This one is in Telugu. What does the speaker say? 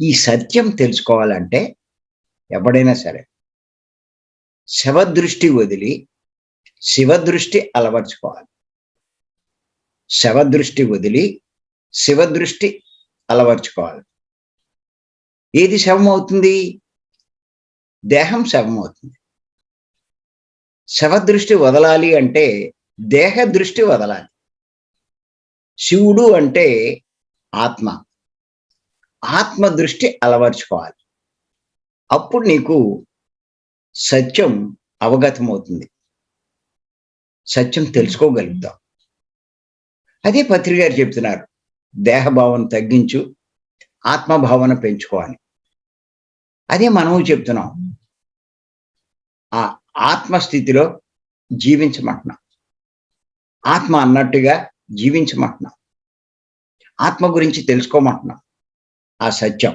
ఈ సత్యం తెలుసుకోవాలంటే ఎవడైనా సరే శవదృష్టి వదిలి శివదృష్టి అలవర్చుకోవాలి. శవదృష్టి వదిలి శివదృష్టి అలవర్చుకోవాలి. ఏది శవం అవుతుంది? దేహం శవం అవుతుంది. శవదృష్టి వదలాలి అంటే దేహ దృష్టి వదలాలి. శివుడు అంటే ఆత్మ. ఆత్మ దృష్టి అలవర్చుకోవాలి. అప్పుడు నీకు సత్యం అవగతమవుతుంది. సత్యం తెలుసుకోగలుగుతాం. అదే పత్రి గారు చెప్తున్నారు, దేహభావన తగ్గించు, ఆత్మభావన పెంచుకోవాలి. అదే మనము చెప్తున్నాం. ఆ ఆత్మస్థితిలో జీవించమంటున్నాం. ఆత్మ అన్నట్టుగా జీవించమంటున్నాం. ఆత్మ గురించి తెలుసుకోమంటున్నాం. ఆ సత్యం